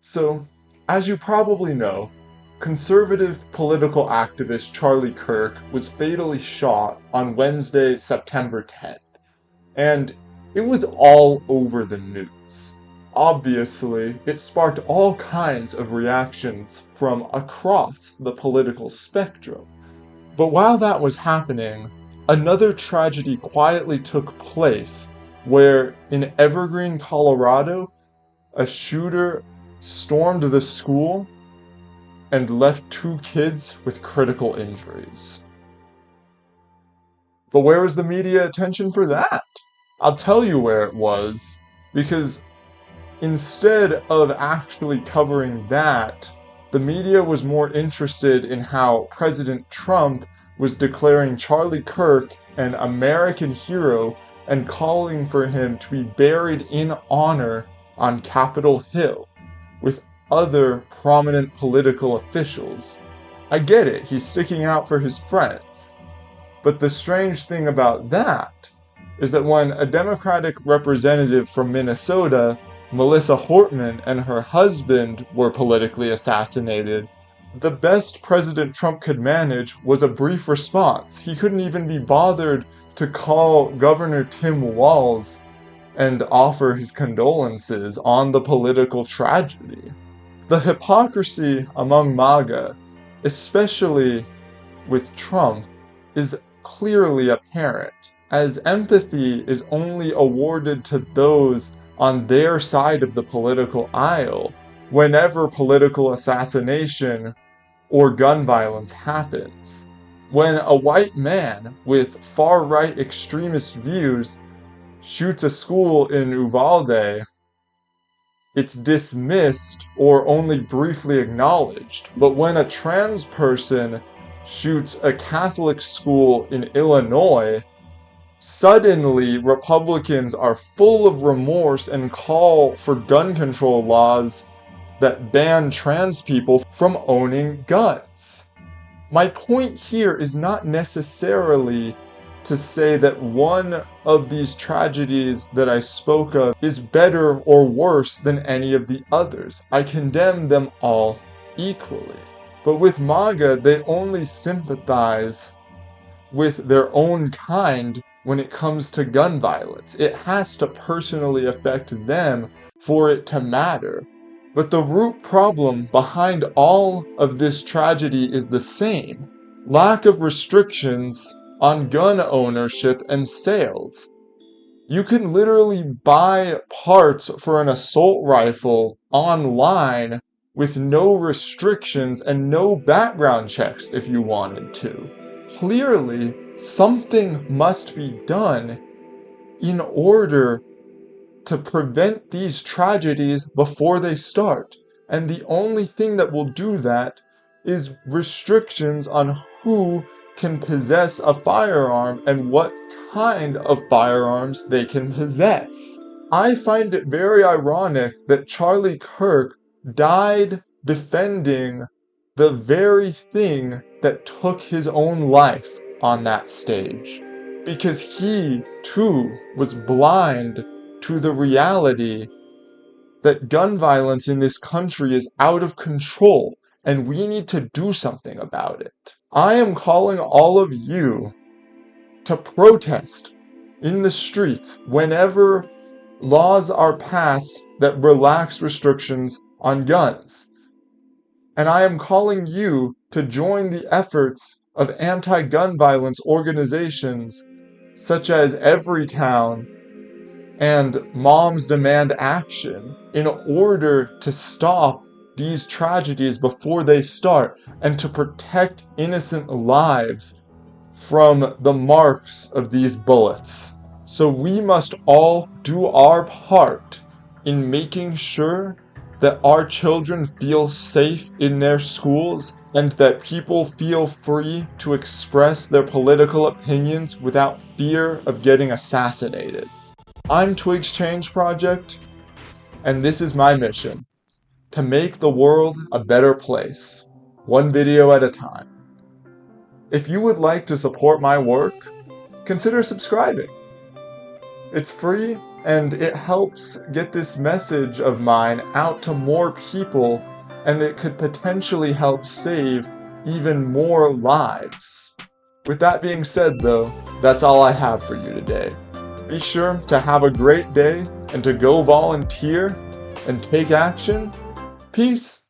So, as you probably know, conservative political activist Charlie Kirk was fatally shot on Wednesday, September 10th, and it was all over the news. Obviously, it sparked all kinds of reactions from across the political spectrum. But while that was happening, another tragedy quietly took place where in Evergreen, Colorado, a shooter stormed the school and left two kids with critical injuries. But where was the media attention for that? I'll tell you where it was, because instead of actually covering that, the media was more interested in how President Trump was declaring Charlie Kirk an American hero and calling for him to be buried in honor on Capitol Hill with other prominent political officials. I get it, he's sticking out for his friends. But the strange thing about that is that when a Democratic representative from Minnesota, Melissa Hortman, and her husband were politically assassinated, the best President Trump could manage was a brief response. He couldn't even be bothered to call Governor Tim Walz and offer his condolences on the political tragedy. The hypocrisy among MAGA, especially with Trump, is clearly apparent, as empathy is only awarded to those on their side of the political aisle whenever political assassination or gun violence happens. When a white man with far-right extremist views shoots a school in Uvalde, it's dismissed or only briefly acknowledged. But when a trans person shoots a Catholic school in Illinois, suddenly Republicans are full of remorse and call for gun control laws that ban trans people from owning guns. My point here is not necessarily to say that one of these tragedies that I spoke of is better or worse than any of the others. I condemn them all equally. But with MAGA, they only sympathize with their own kind when it comes to gun violence. It has to personally affect them for it to matter. But the root problem behind all of this tragedy is the same: lack of restrictions on gun ownership and sales. You can literally buy parts for an assault rifle online with no restrictions and no background checks if you wanted to. Clearly, something must be done in order to prevent these tragedies before they start. And the only thing that will do that is restrictions on who can possess a firearm and what kind of firearms they can possess. I find it very ironic that Charlie Kirk died defending the very thing that took his own life on that stage, because he too was blind to the reality that gun violence in this country is out of control and we need to do something about it. I am calling all of you to protest in the streets whenever laws are passed that relax restrictions on guns. And I am calling you to join the efforts of anti-gun violence organizations such as Everytown and Moms Demand Action in order to stop these tragedies before they start and to protect innocent lives from the marks of these bullets. So we must all do our part in making sure that our children feel safe in their schools and that people feel free to express their political opinions without fear of getting assassinated. I'm Twig's Change Project, and this is my mission: to make the world a better place, one video at a time. If you would like to support my work, consider subscribing. It's free, and it helps get this message of mine out to more people, and it could potentially help save even more lives. With that being said, though, that's all I have for you today. Be sure to have a great day and to go volunteer and take action. Peace.